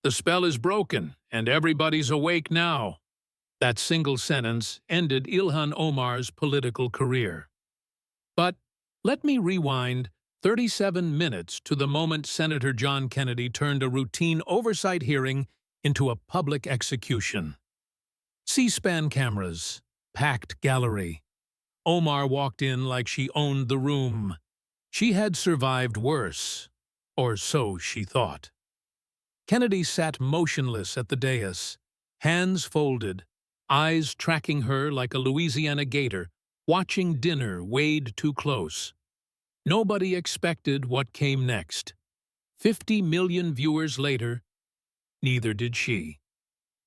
The spell is broken, and everybody's awake now. That single sentence ended Ilhan Omar's political career. But let me rewind 37 minutes to the moment Senator John Kennedy turned a routine oversight hearing into a public execution. C-SPAN cameras, packed gallery. Omar walked in like she owned the room. She had survived worse, or so she thought. Kennedy sat motionless at the dais, hands folded, eyes tracking her like a Louisiana gator, watching dinner wade too close. Nobody expected what came next. 50 million viewers later, neither did she.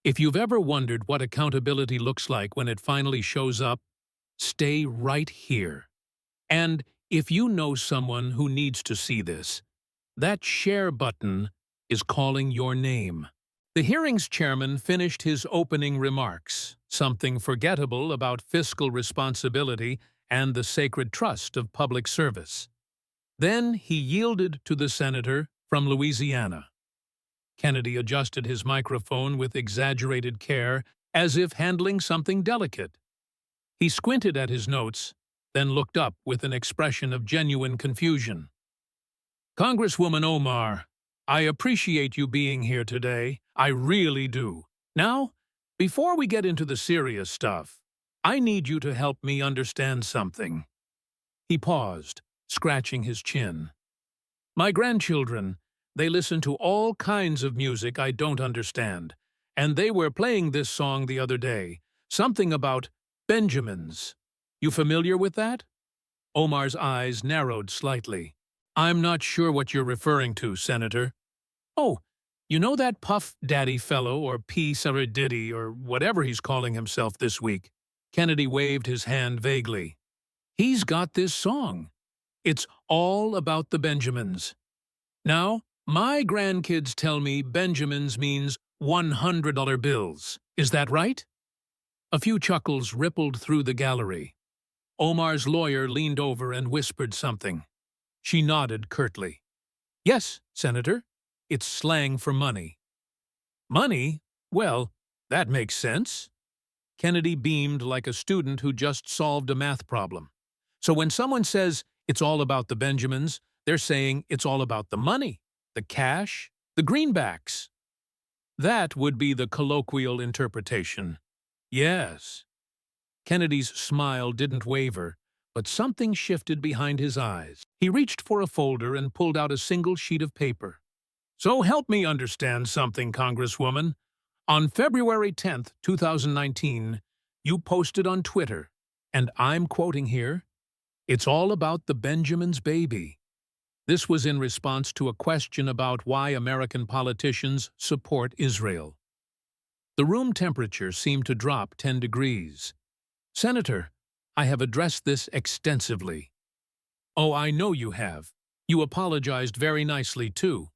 If you've ever wondered what accountability looks like when it finally shows up, stay right here. And if you know someone who needs to see this, that share button is calling your name. The hearing's chairman finished his opening remarks, something forgettable about fiscal responsibility and the sacred trust of public service. Then he yielded to the senator from Louisiana. Kennedy adjusted his microphone with exaggerated care, as if handling something delicate. He squinted at his notes, then looked up with an expression of genuine confusion. "Congresswoman Omar, I appreciate you being here today. I really do. Now, before we get into the serious stuff, I need you to help me understand something." He paused, scratching his chin. "My grandchildren, they listen to all kinds of music I don't understand, and they were playing this song the other day, something about Benjamins. You familiar with that?" Omar's eyes narrowed slightly. "I'm not sure what you're referring to, Senator." "Oh, you know that Puff Daddy fellow, or P. Saradiddy, or whatever he's calling himself this week?" Kennedy waved his hand vaguely. "He's got this song. It's all about the Benjamins. Now, my grandkids tell me Benjamins means $100 bills. Is that right?" A few chuckles rippled through the gallery. Omar's lawyer leaned over and whispered something. She nodded curtly. "Yes, Senator. It's slang for money." "Money? Well, that makes sense." Kennedy beamed like a student who just solved a math problem. "So when someone says it's all about the Benjamins, they're saying it's all about the money, the cash, the greenbacks." That would be the colloquial interpretation. Yes. Kennedy's smile didn't waver, but something shifted behind his eyes. He reached for a folder and pulled out a single sheet of paper. "So help me understand something, Congresswoman. On February 10th, 2019, you posted on Twitter, and I'm quoting here, 'It's all about the Benjamins, baby.' This was in response to a question about why American politicians support Israel. The room temperature seemed to drop 10 degrees. "Senator, I have addressed this extensively." "Oh, I know you have. You apologized very nicely, too."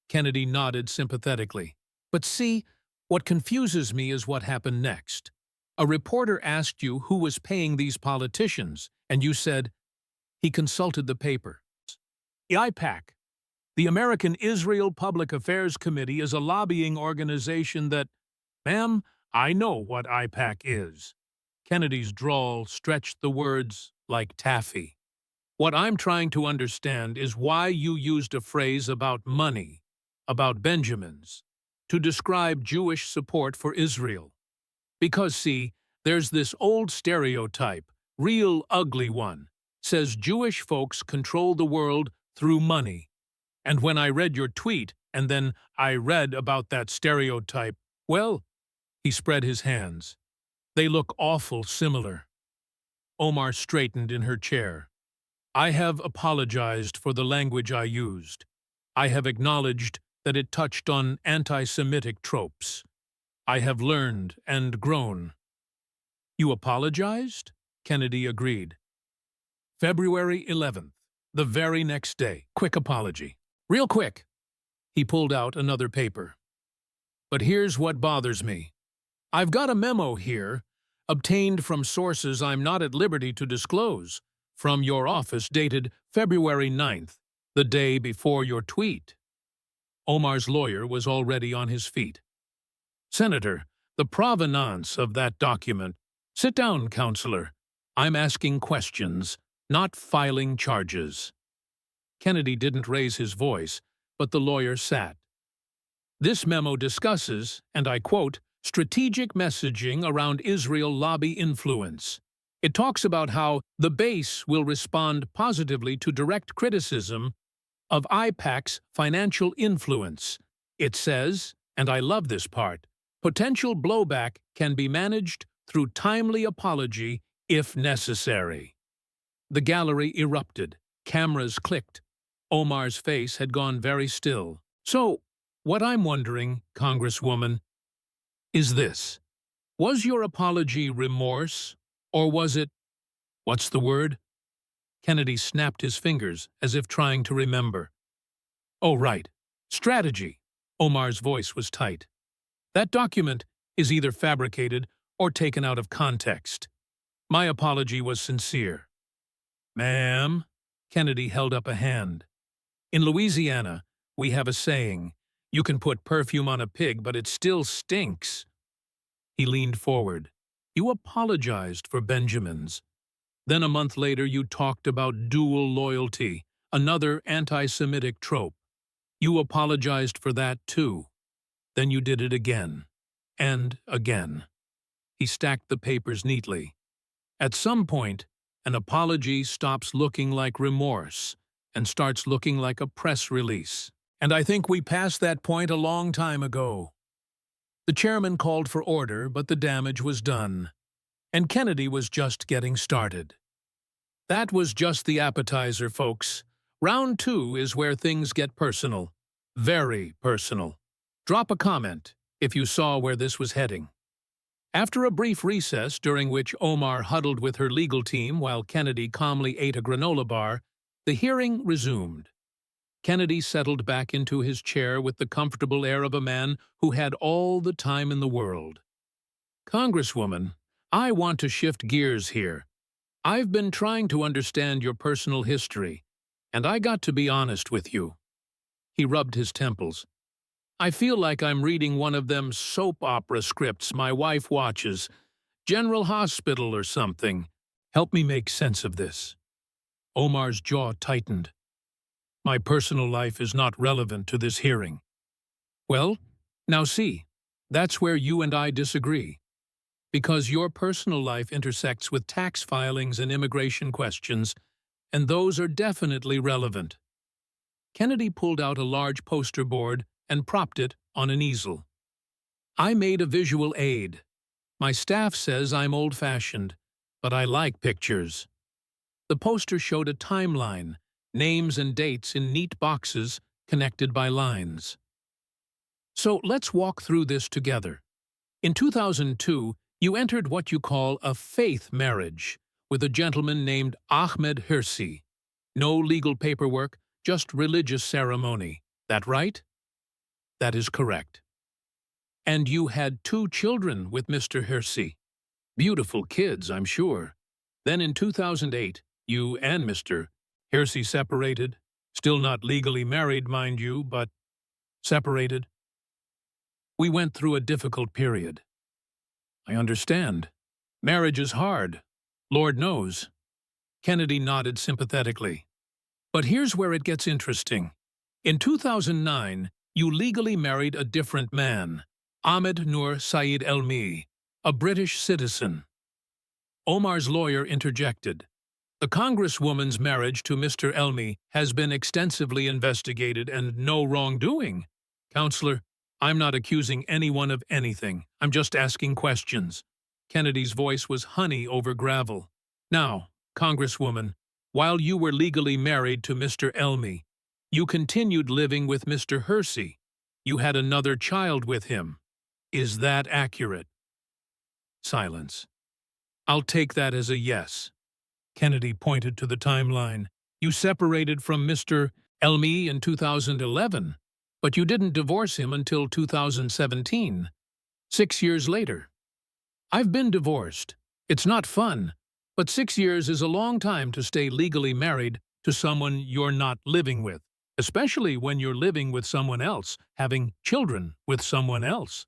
Kennedy nodded sympathetically. "But see, what confuses me is what happened next. A reporter asked you who was paying these politicians, and you said," he consulted the paper, "The IPAC, the American Israel Public Affairs Committee, is a lobbying organization that—" "Ma'am, I know what IPAC is." Kennedy's drawl stretched the words like taffy. "What I'm trying to understand is why you used a phrase about money, about Benjamins, to describe Jewish support for Israel. Because, see, there's this old stereotype, real ugly one, says Jewish folks control the world through money. And when I read your tweet, and then I read about that stereotype, well," he spread his hands, "they look awful similar." Omar straightened in her chair. "I have apologized for the language I used. I have acknowledged that it touched on anti-Semitic tropes. I have learned and grown." "You apologized?" Kennedy agreed. February 11th, the very next day. Quick apology. Real quick. He pulled out another paper. "But here's what bothers me. I've got a memo here, obtained from sources I'm not at liberty to disclose, from your office dated February 9th, the day before your tweet." Omar's lawyer was already on his feet. "Senator, the provenance of that document—" "Sit down, counselor. I'm asking questions, not filing charges." Kennedy didn't raise his voice, but the lawyer sat. "This memo discusses, and I quote, strategic messaging around Israel lobby influence. It talks about how the base will respond positively to direct criticism of IPAC's financial influence. It says, and I love this part, potential blowback can be managed through timely apology if necessary." The gallery erupted. Cameras clicked. Omar's face had gone very still. "So, what I'm wondering, Congresswoman, is this. Was your apology remorse, or was it— what's the word?" Kennedy snapped his fingers as if trying to remember. "Oh, right. Strategy." Omar's voice was tight. "That document is either fabricated or taken out of context. My apology was sincere." "Ma'am?" Kennedy held up a hand. "In Louisiana, we have a saying, you can put perfume on a pig, but it still stinks." He leaned forward. "You apologized for Benjamin's. Then a month later you talked about dual loyalty, another anti-Semitic trope. You apologized for that too. Then you did it again. And again." He stacked the papers neatly. "At some point, an apology stops looking like remorse and starts looking like a press release. And I think we passed that point a long time ago." The chairman called for order, but the damage was done. And Kennedy was just getting started. "That was just the appetizer, folks. Round 2 is where things get personal. Very personal. Drop a comment if you saw where this was heading." After a brief recess during which Omar huddled with her legal team while Kennedy calmly ate a granola bar, the hearing resumed. Kennedy settled back into his chair with the comfortable air of a man who had all the time in the world. "Congresswoman, I want to shift gears here. I've been trying to understand your personal history, and I got to be honest with you." He rubbed his temples. "I feel like I'm reading one of them soap opera scripts my wife watches, General Hospital or something. Help me make sense of this." Omar's jaw tightened. "My personal life is not relevant to this hearing." "Well, now see, that's where you and I disagree. Because your personal life intersects with tax filings and immigration questions, and those are definitely relevant." Kennedy pulled out a large poster board and propped it on an easel. "I made a visual aid. My staff says I'm old-fashioned, but I like pictures." The poster showed a timeline, names and dates in neat boxes connected by lines. "So let's walk through this together. In 2002, you entered what you call a faith marriage with a gentleman named Ahmed Hirsi. No legal paperwork, just religious ceremony. That right?" "That is correct." "And you had 2 children with Mr. Hirsi. Beautiful kids, I'm sure. Then in 2008, you and Mr. Hirsi separated. Still not legally married, mind you, but separated." "We went through a difficult period." "I understand. Marriage is hard. Lord knows." Kennedy nodded sympathetically. "But here's where it gets interesting. In 2009, you legally married a different man, Ahmed Noor Saeed Elmi, a British citizen." Omar's lawyer interjected. "The Congresswoman's marriage to Mr. Elmi has been extensively investigated and no wrongdoing. Counselor, I'm not accusing anyone of anything. I'm just asking questions." Kennedy's voice was honey over gravel. "Now, Congresswoman, while you were legally married to Mr. Elmi, you continued living with Mr. Hirsi. You had another child with him. Is that accurate?" Silence. "I'll take that as a yes." Kennedy pointed to the timeline. "You separated from Mr. Elmi in 2011, but you didn't divorce him until 2017, 6 years later." "I've been divorced. It's not fun, but 6 years is a long time to stay legally married to someone you're not living with, especially when you're living with someone else, having children with someone else.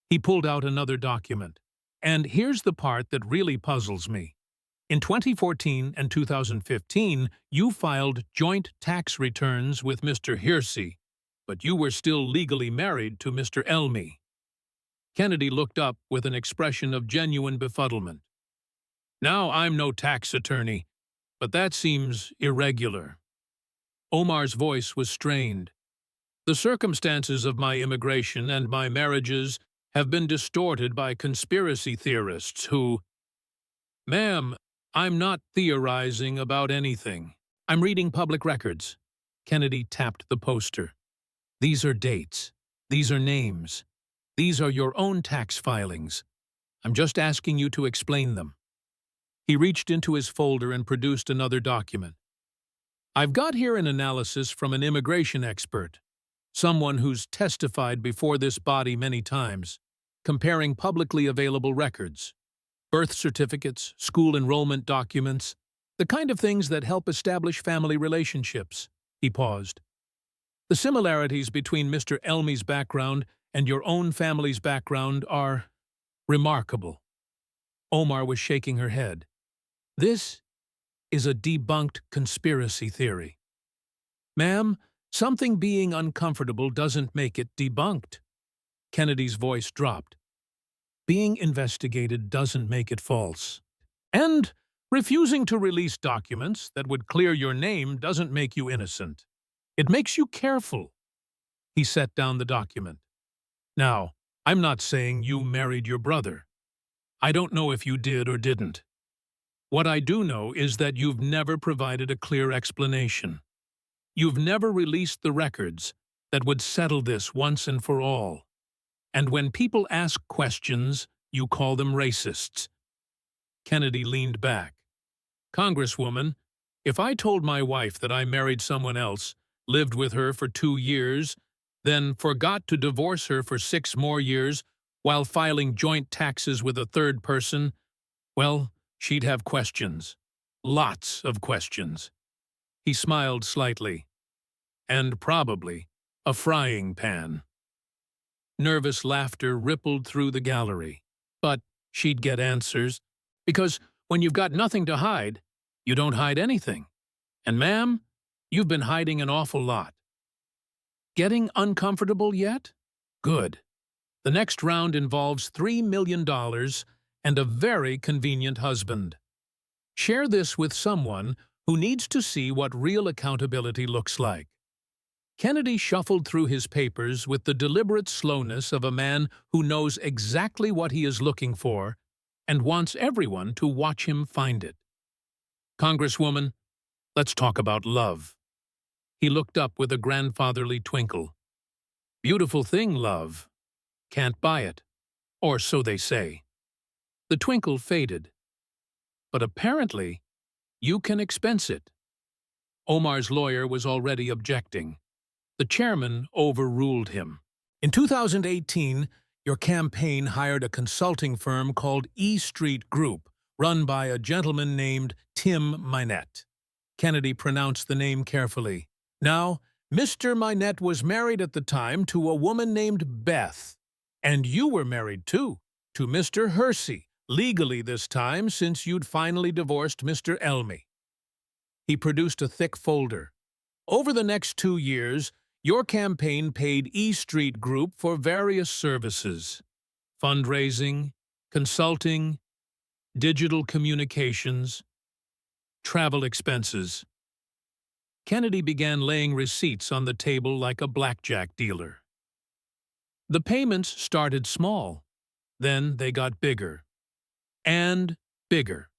He pulled out another document. And here's the part that really puzzles me. In 2014 and 2015, you filed joint tax returns with Mr. Hersey, but you were still legally married to Mr. Elmy. Kennedy looked up with an expression of genuine befuddlement. Now, I'm no tax attorney, but that seems irregular. Omar's voice was strained. The circumstances of my immigration and my marriages have been distorted by conspiracy theorists who— Ma'am, I'm not theorizing about anything. I'm reading public records. Kennedy tapped the poster. These are dates. These are names. These are your own tax filings. I'm just asking you to explain them. He reached into his folder and produced another document. I've got here an analysis from an immigration expert, someone who's testified before this body many times, comparing publicly available records, birth certificates, school enrollment documents, the kind of things that help establish family relationships. He paused. The similarities between Mr. Elmy's background and your own family's background are remarkable. Omar was shaking her head. This is a debunked conspiracy theory. Ma'am, something being uncomfortable doesn't make it debunked. Kennedy's voice dropped. Being investigated doesn't make it false. And refusing to release documents that would clear your name doesn't make you innocent. It makes you careful. He set down the document. Now, I'm not saying you married your brother. I don't know if you did or didn't. What I do know is that you've never provided a clear explanation. You've never released the records that would settle this once and for all. And when people ask questions, you call them racists. Kennedy leaned back. Congresswoman, if I told my wife that I married someone else, lived with her for 2 years, then forgot to divorce her for 6 more years while filing joint taxes with a third person, well, she'd have questions. Lots of questions. He smiled slightly. And probably a frying pan. Nervous laughter rippled through the gallery. But she'd get answers, because when you've got nothing to hide, you don't hide anything. And ma'am, you've been hiding an awful lot. Getting uncomfortable yet? Good. The next round involves $3 million and a very convenient husband. Share this with someone who needs to see what real accountability looks like. Kennedy shuffled through his papers with the deliberate slowness of a man who knows exactly what he is looking for and wants everyone to watch him find it. Congresswoman, let's talk about love. He looked up with a grandfatherly twinkle. Beautiful thing, love. Can't buy it. Or so they say. The twinkle faded. But apparently, you can expense it. Omar's lawyer was already objecting. The chairman overruled him. In 2018, your campaign hired a consulting firm called E Street Group, run by a gentleman named Tim Minette. Kennedy pronounced the name carefully. Now, Mr. Minette was married at the time to a woman named Beth. And you were married, too, to Mr. Hersey, legally this time since you'd finally divorced Mr. Elmy. He produced a thick folder. Over the next 2 years, your campaign paid E Street Group for various services: fundraising, consulting, digital communications, travel expenses. Kennedy began laying receipts on the table like a blackjack dealer. The payments started small. Then they got bigger. And bigger.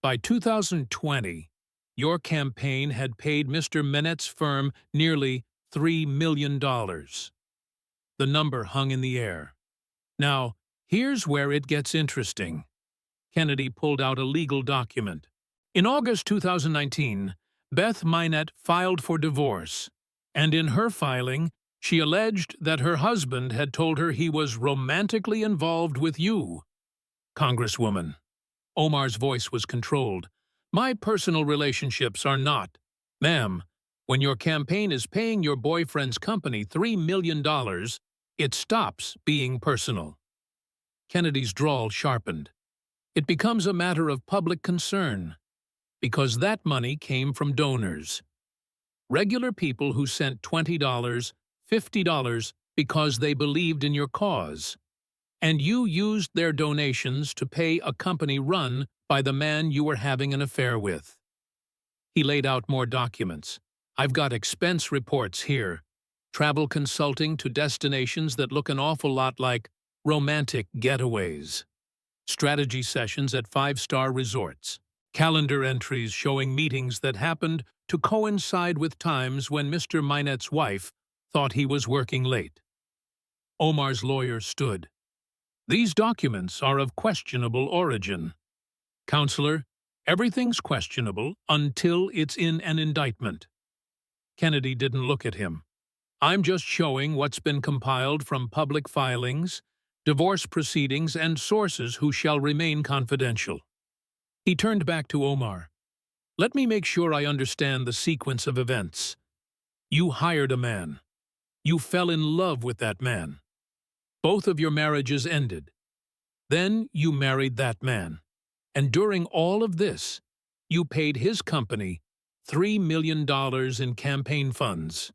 By 2020, your campaign had paid Mr. Minette's firm nearly $3 million. The number hung in the air. Now, here's where it gets interesting. Kennedy pulled out a legal document. In August 2019, Beth Minette filed for divorce, and in her filing, she alleged that her husband had told her he was romantically involved with you. Congresswoman. Omar's voice was controlled. My personal relationships are not. Ma'am, When your campaign is paying your boyfriend's company $3 million, it stops being personal. Kennedy's drawl sharpened. It becomes a matter of public concern, because that money came from donors. Regular people who sent $20, $50 because they believed in your cause. And you used their donations to pay a company run by the man you were having an affair with. He laid out more documents. I've got expense reports here. Travel consulting to destinations that look an awful lot like romantic getaways. Strategy sessions at 5-star resorts. Calendar entries showing meetings that happened to coincide with times when Mr. Minette's wife thought he was working late. Omar's lawyer stood. These documents are of questionable origin. Counselor, everything's questionable until it's in an indictment. Kennedy didn't look at him. I'm just showing what's been compiled from public filings, divorce proceedings, and sources who shall remain confidential. He turned back to Omar. Let me make sure I understand the sequence of events. You hired a man. You fell in love with that man. Both of your marriages ended. Then you married that man. And during all of this, you paid his company $3 million in campaign funds.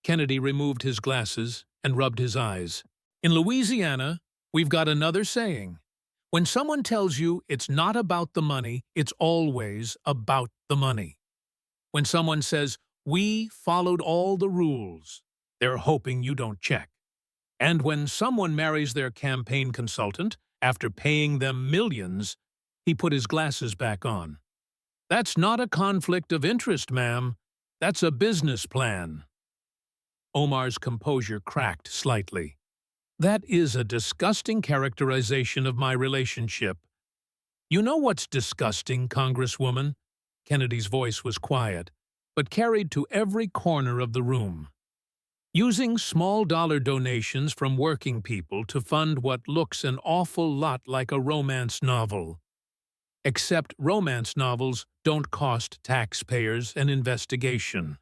Kennedy removed his glasses and rubbed his eyes. In Louisiana, we've got another saying. When someone tells you it's not about the money, it's always about the money. When someone says, we followed all the rules, they're hoping you don't check. And when someone marries their campaign consultant, after paying them millions, he put his glasses back on. That's not a conflict of interest, ma'am. That's a business plan. Omar's composure cracked slightly. That is a disgusting characterization of my relationship. You know what's disgusting, Congresswoman? Kennedy's voice was quiet, but carried to every corner of the room. Using small-dollar donations from working people to fund what looks an awful lot like a romance novel. Except romance novels don't cost taxpayers an investigation.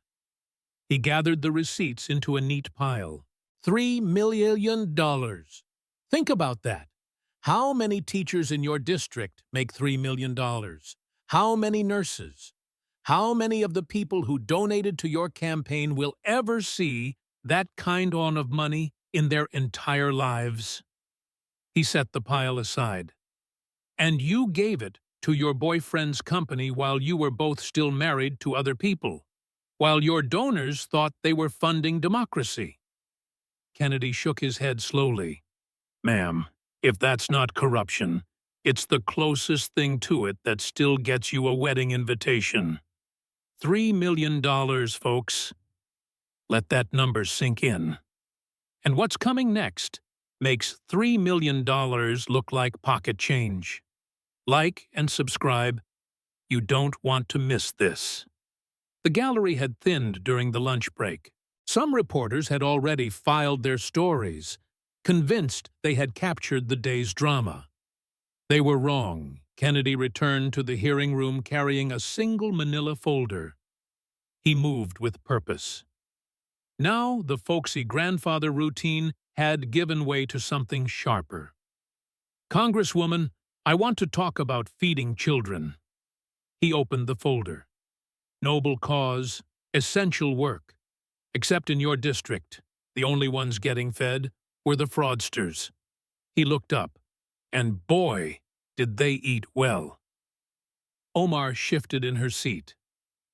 He gathered the receipts into a neat pile. $3 million. Think about that. How many teachers in your district make $3 million? How many nurses? How many of the people who donated to your campaign will ever see that kind of money in their entire lives? He set the pile aside. And you gave it to your boyfriend's company while you were both still married to other people, while your donors thought they were funding democracy. Kennedy shook his head slowly. Ma'am, if that's not corruption, it's the closest thing to it that still gets you a wedding invitation. $3 million, folks. Let that number sink in. And what's coming next makes $3 million look like pocket change. Like and subscribe. You don't want to miss this. The gallery had thinned during the lunch break. Some reporters had already filed their stories, convinced they had captured the day's drama. They were wrong. Kennedy returned to the hearing room carrying a single manila folder. He moved with purpose. Now the folksy grandfather routine had given way to something sharper. Congresswoman, I want to talk about feeding children. He opened the folder. Noble cause, essential work. Except in your district, the only ones getting fed were the fraudsters. He looked up, and boy, did they eat well. Omar shifted in her seat.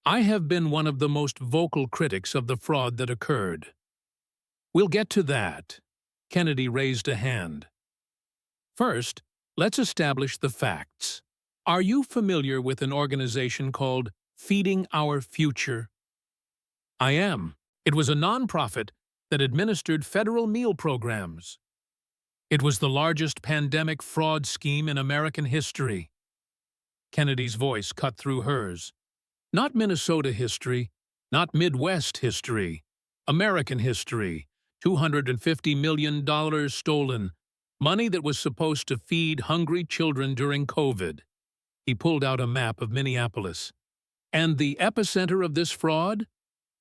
I have been one of the most vocal critics of the fraud that occurred. We'll get to that. Kennedy raised a hand. First, let's establish the facts. Are you familiar with an organization called Feeding Our Future? I am. It was a nonprofit that administered federal meal programs. It was the largest pandemic fraud scheme in American history. Kennedy's voice cut through hers. Not Minnesota history, not Midwest history, American history. $250 million stolen, money that was supposed to feed hungry children during COVID. He pulled out a map of Minneapolis. And the epicenter of this fraud?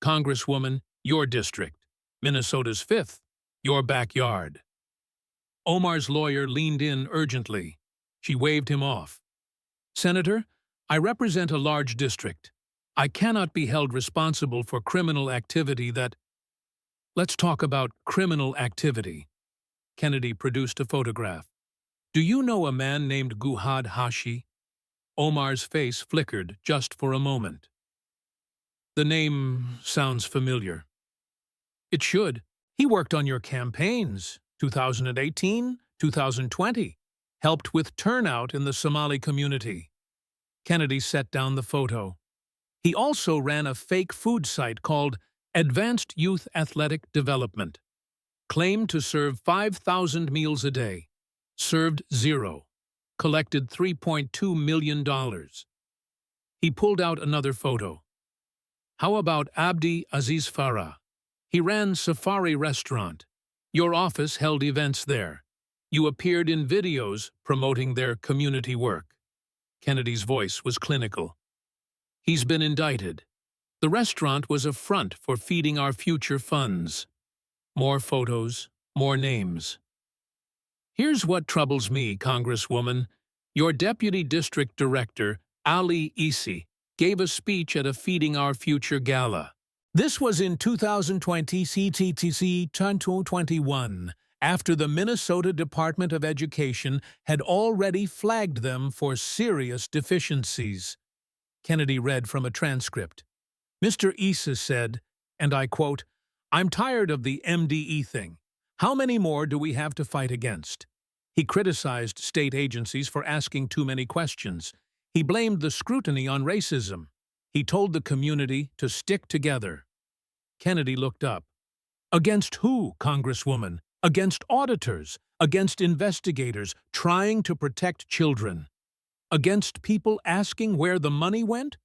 Congresswoman, your district. Minnesota's 5th, your backyard. Omar's lawyer leaned in urgently. She waved him off. Senator, I represent a large district. I cannot be held responsible for criminal activity that— Let's talk about criminal activity. Kennedy produced a photograph. Do you know a man named Guhad Hashi? Omar's face flickered just for a moment. The name sounds familiar. It should. He worked on your campaigns, 2018, 2020, helped with turnout in the Somali community. Kennedy set down the photo. He also ran a fake food site called Advanced Youth Athletic Development. Claimed to serve 5,000 meals a day. Served 0. Collected $3.2 million. He pulled out another photo. How about Abdi Aziz Farah? He ran Safari Restaurant. Your office held events there. You appeared in videos promoting their community work. Kennedy's voice was clinical. He's been indicted. The restaurant was a front for feeding our future funds. More photos, more names. Here's what troubles me, Congresswoman. Your deputy district director, Ali Isi, gave a speech at a Feeding Our Future gala. This was in 2020 CTTC 2021, after the Minnesota Department of Education had already flagged them for serious deficiencies. Kennedy read from a transcript. Mr. Issa said, and I quote, I'm tired of the MDE thing. How many more do we have to fight against? He criticized state agencies for asking too many questions. He blamed the scrutiny on racism. He told the community to stick together. Kennedy looked up. Against who, Congresswoman? Against auditors, against investigators trying to protect children. Against people asking where the money went?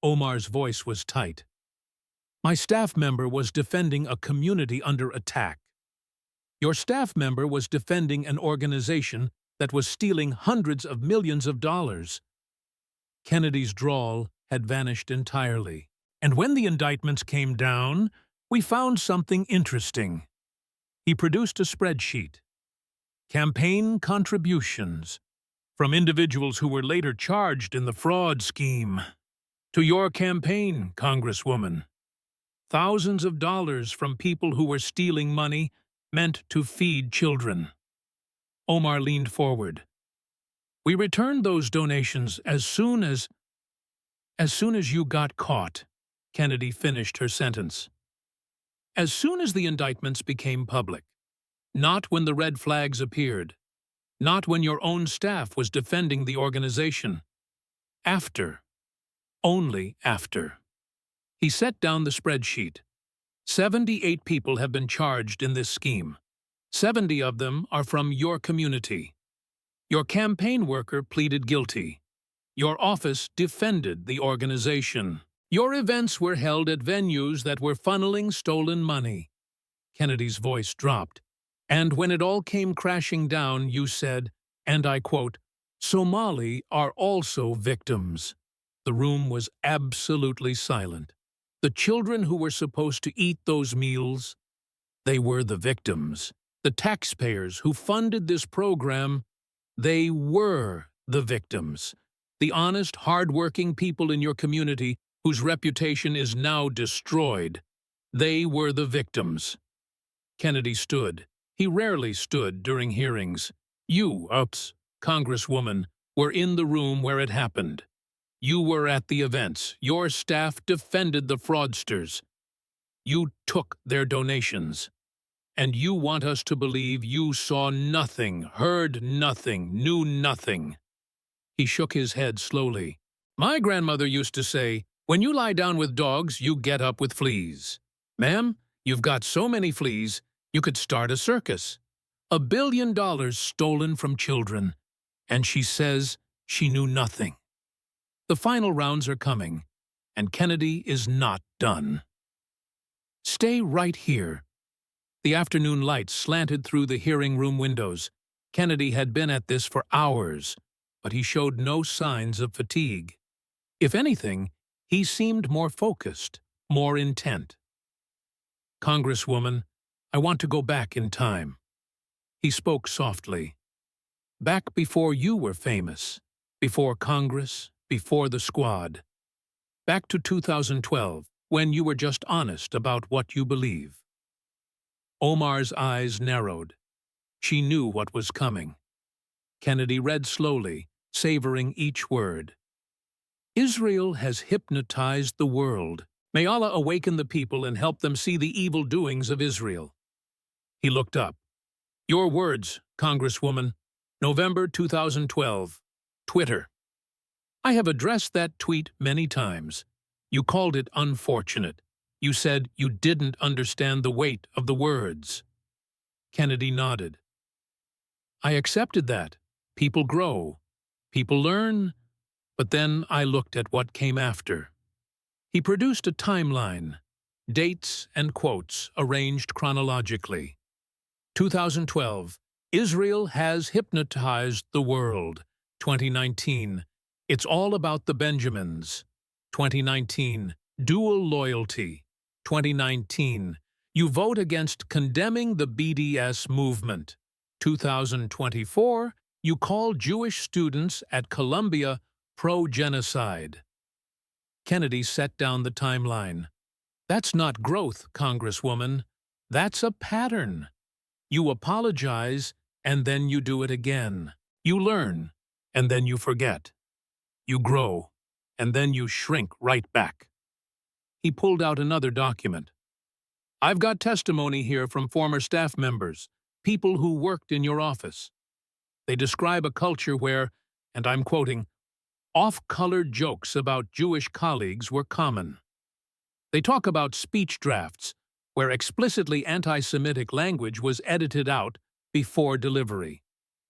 Omar's voice was tight. My staff member was defending a community under attack. Your staff member was defending an organization that was stealing hundreds of millions of dollars. Kennedy's drawl had vanished entirely. And when the indictments came down, we found something interesting. He produced a spreadsheet. Campaign contributions from individuals who were later charged in the fraud scheme. To your campaign, Congresswoman. Thousands of dollars from people who were stealing money meant to feed children. Omar leaned forward. We returned those donations as soon as you got caught. Kennedy finished her sentence. As soon as the indictments became public. Not when the red flags appeared. Not when your own staff was defending the organization. After. Only after. He set down the spreadsheet. 78 people have been charged in this scheme. 70 of them are from your community. Your campaign worker pleaded guilty. Your office defended the organization. Your events were held at venues that were funneling stolen money. Kennedy's voice dropped. And when it all came crashing down, you said, and I quote, Somali are also victims. The room was absolutely silent. The children who were supposed to eat those meals, they were the victims. The taxpayers who funded this program, they were the victims. The honest, hard-working people in your community whose reputation is now destroyed, they were the victims. Kennedy stood. He rarely stood during hearings. You, Congresswoman, were in the room where it happened. You were at the events. Your staff defended the fraudsters. You took their donations. And you want us to believe you saw nothing, heard nothing, knew nothing. He shook his head slowly. My grandmother used to say, when you lie down with dogs, you get up with fleas. Ma'am, you've got so many fleas, you could start a circus. $1 billion stolen from children. And she says she knew nothing. The final rounds are coming, and Kennedy is not done. Stay right here. The afternoon light slanted through the hearing room windows. Kennedy had been at this for hours, but he showed no signs of fatigue. If anything, he seemed more focused, more intent. Congresswoman, I want to go back in time. He spoke softly. Back before you were famous, before Congress, before the squad. Back to 2012, when you were just honest about what you believe. Omar's eyes narrowed. She knew what was coming. Kennedy read slowly, savoring each word. Israel has hypnotized the world. May Allah awaken the people and help them see the evil doings of Israel. He looked up. Your words, Congresswoman. November 2012. Twitter. I have addressed that tweet many times. You called it unfortunate. You said you didn't understand the weight of the words. Kennedy nodded. I accepted that. People grow. People learn. But then I looked at what came after. He produced a timeline, dates and quotes arranged chronologically. 2012, Israel has hypnotized the world. 2019, it's all about the Benjamins. 2019, dual loyalty. 2019, you vote against condemning the BDS movement. 2024, you call Jewish students at Columbia pro-genocide. Kennedy set down the timeline. That's not growth, Congresswoman. That's a pattern. You apologize, and then you do it again. You learn, and then you forget. You grow, and then you shrink right back. He pulled out another document. I've got testimony here from former staff members, people who worked in your office. They describe a culture where, and I'm quoting, off-colored jokes about Jewish colleagues were common. They talk about speech drafts, where explicitly anti-Semitic language was edited out before delivery.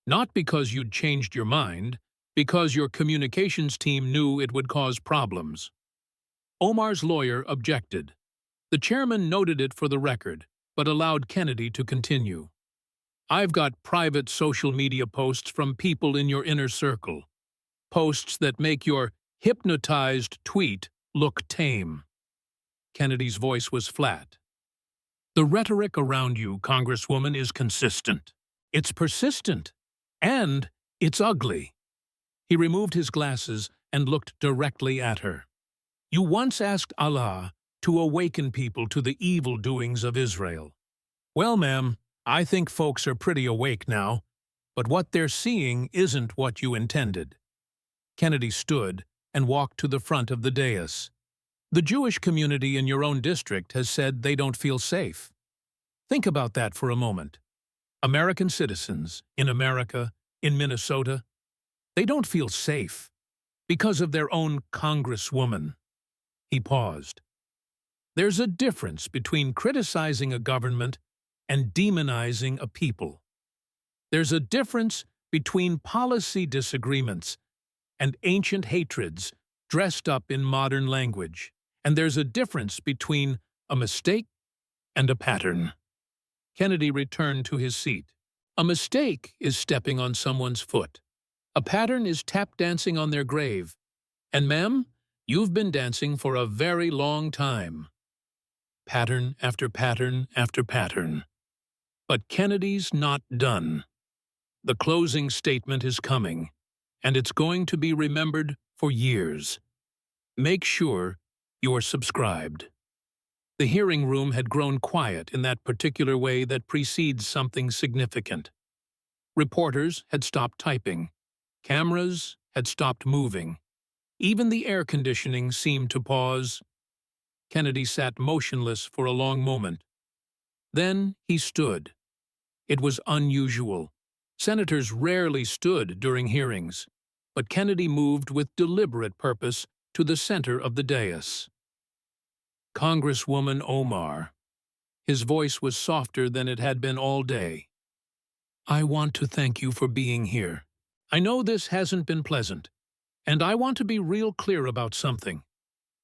Not because you'd changed your mind, because your communications team knew it would cause problems. Omar's lawyer objected. The chairman noted it for the record, but allowed Kennedy to continue. I've got private social media posts from people in your inner circle. Posts that make your hypnotized tweet look tame. Kennedy's voice was flat. The rhetoric around you, Congresswoman, is consistent. It's persistent. And it's ugly. He removed his glasses and looked directly at her. You once asked Allah to awaken people to the evil doings of Israel. Well, ma'am, I think folks are pretty awake now, but what they're seeing isn't what you intended. Kennedy stood and walked to the front of the dais. The Jewish community in your own district has said they don't feel safe. Think about that for a moment. American citizens, in America, in Minnesota, they don't feel safe because of their own congresswoman. He paused. There's a difference between criticizing a government and demonizing a people. There's a difference between policy disagreements and ancient hatreds dressed up in modern language. And there's a difference between a mistake and a pattern. Kennedy returned to his seat. A mistake is stepping on someone's foot. A pattern is tap dancing on their grave. And ma'am, you've been dancing for a very long time. Pattern after pattern after pattern. But Kennedy's not done. The closing statement is coming, and it's going to be remembered for years. Make sure you're subscribed. The hearing room had grown quiet in that particular way that precedes something significant. Reporters had stopped typing. Cameras had stopped moving. Even the air conditioning seemed to pause. Kennedy sat motionless for a long moment. Then he stood. It was unusual. Senators rarely stood during hearings, but Kennedy moved with deliberate purpose to the center of the dais. Congresswoman Omar. His voice was softer than it had been all day. I want to thank you for being here. I know this hasn't been pleasant, and I want to be real clear about something.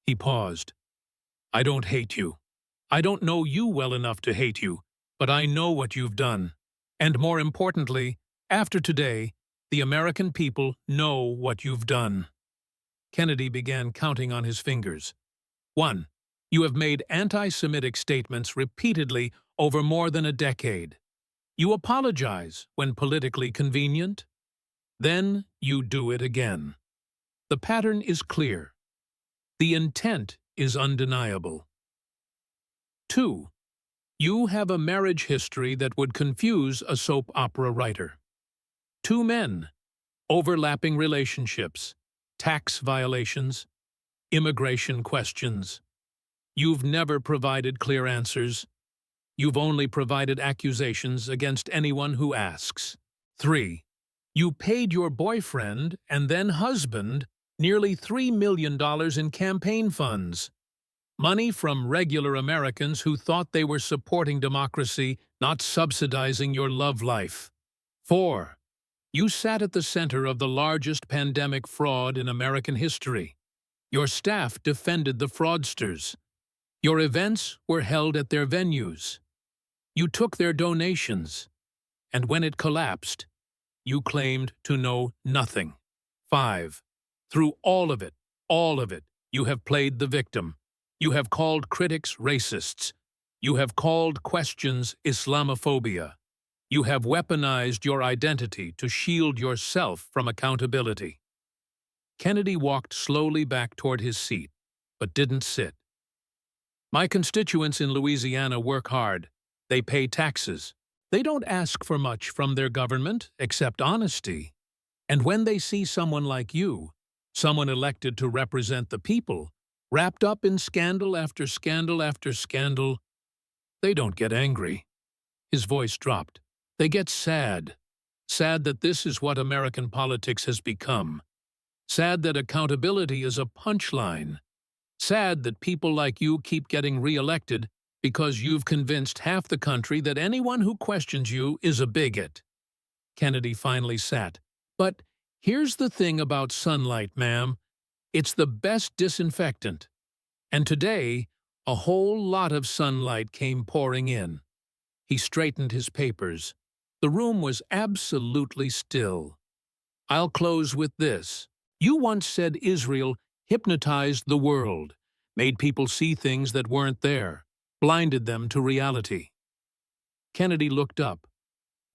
He paused. I don't hate you. I don't know you well enough to hate you, but I know what you've done. And more importantly, after today, the American people know what you've done. Kennedy began counting on his fingers. 1, You have made anti-Semitic statements repeatedly over more than a decade. You apologize when politically convenient. Then you do it again. The pattern is clear. The intent is undeniable. 2. You have a marriage history that would confuse a soap opera writer. 2 men, overlapping relationships, tax violations, immigration questions. You've never provided clear answers. You've only provided accusations against anyone who asks. 3. You paid your boyfriend and then husband nearly $3 million in campaign funds. Money from regular Americans who thought they were supporting democracy, not subsidizing your love life. 4. You sat at the center of the largest pandemic fraud in American history. Your staff defended the fraudsters. Your events were held at their venues. You took their donations. And when it collapsed, you claimed to know nothing. 5. Through all of it, you have played the victim. You have called critics racists. You have called questions Islamophobia. You have weaponized your identity to shield yourself from accountability. Kennedy walked slowly back toward his seat, but didn't sit. My constituents in Louisiana work hard. They pay taxes. They don't ask for much from their government except honesty. And when they see someone like you, someone elected to represent the people, wrapped up in scandal after scandal after scandal, they don't get angry. His voice dropped. They get sad. Sad that this is what American politics has become. Sad that accountability is a punchline. Sad that people like you keep getting re-elected because you've convinced half the country that anyone who questions you is a bigot. Kennedy finally sat. But here's the thing about sunlight, ma'am. It's the best disinfectant. And today, a whole lot of sunlight came pouring in. He straightened his papers. The room was absolutely still. I'll close with this. You once said Israel hypnotized the world, made people see things that weren't there, blinded them to reality. Kennedy looked up.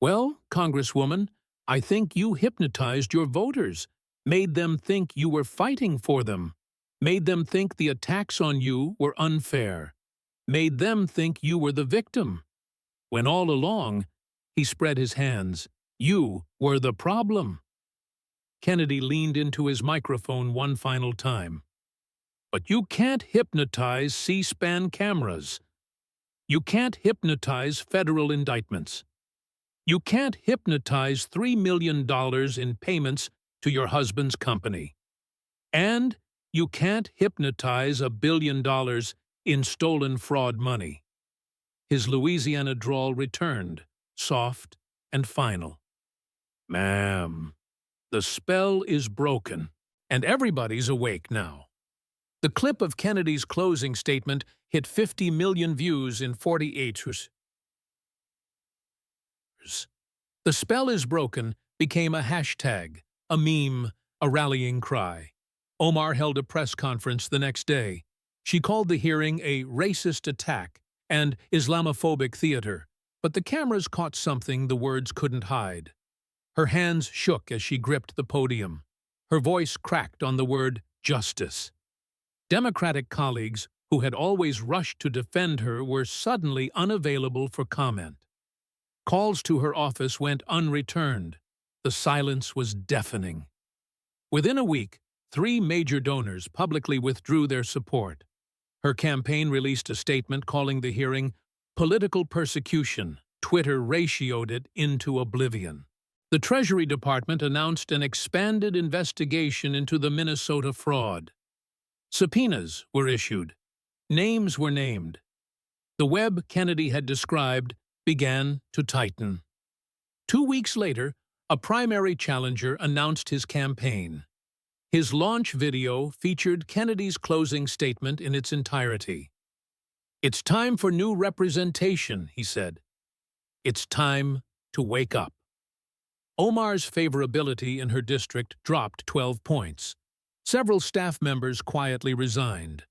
Well, Congresswoman, I think you hypnotized your voters, made them think you were fighting for them, made them think the attacks on you were unfair, made them think you were the victim. When all along, he spread his hands, you were the problem. Kennedy leaned into his microphone one final time. But you can't hypnotize C-SPAN cameras. You can't hypnotize federal indictments. You can't hypnotize $3 million in payments to your husband's company. And you can't hypnotize $1 billion in stolen fraud money. His Louisiana drawl returned, soft and final. Ma'am, the spell is broken, and everybody's awake now. The clip of Kennedy's closing statement hit 50 million views in 48 hours. The spell is broken became a hashtag, a meme, a rallying cry. Omar held a press conference the next day. She called the hearing a racist attack and Islamophobic theater, but the cameras caught something the words couldn't hide. Her hands shook as she gripped the podium. Her voice cracked on the word justice. Democratic colleagues who had always rushed to defend her were suddenly unavailable for comment. Calls to her office went unreturned. The silence was deafening. Within a week, 3 major donors publicly withdrew their support. Her campaign released a statement calling the hearing political persecution. Twitter ratioed it into oblivion. The Treasury Department announced an expanded investigation into the Minnesota fraud. Subpoenas were issued. Names were named. The web Kennedy had described began to tighten. 2 weeks later, a primary challenger announced his campaign. His launch video featured Kennedy's closing statement in its entirety. "It's time for new representation," he said. "It's time to wake up." Omar's favorability in her district dropped 12 points. Several staff members quietly resigned.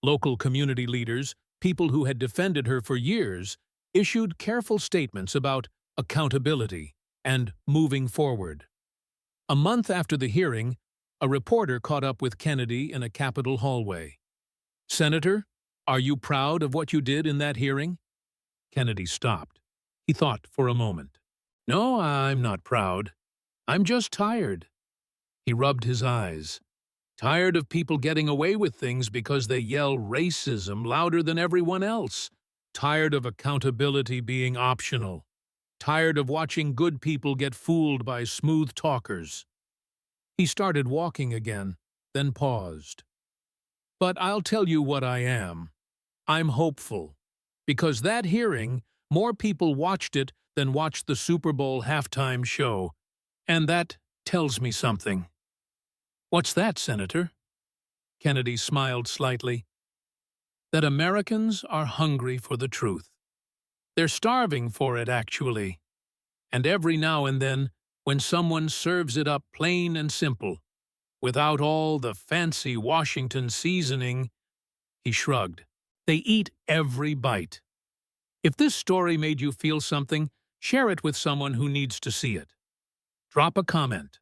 Local community leaders, people who had defended her for years, issued careful statements about accountability and moving forward. A month after the hearing, a reporter caught up with Kennedy in a Capitol hallway. "Senator, are you proud of what you did in that hearing?" Kennedy stopped. He thought for a moment. "No, I'm not proud. I'm just tired." He rubbed his eyes. "Tired of people getting away with things because they yell racism louder than everyone else. Tired of accountability being optional. Tired of watching good people get fooled by smooth talkers." He started walking again, then paused. "But I'll tell you what I am. I'm hopeful. Because that hearing, more people watched it than watched the Super Bowl halftime show. And that tells me something." "What's that, Senator?" Kennedy smiled slightly. "That Americans are hungry for the truth. They're starving for it, actually. And every now and then, when someone serves it up plain and simple, without all the fancy Washington seasoning," he shrugged, "they eat every bite. If this story made you feel something, share it with someone who needs to see it. Drop a comment.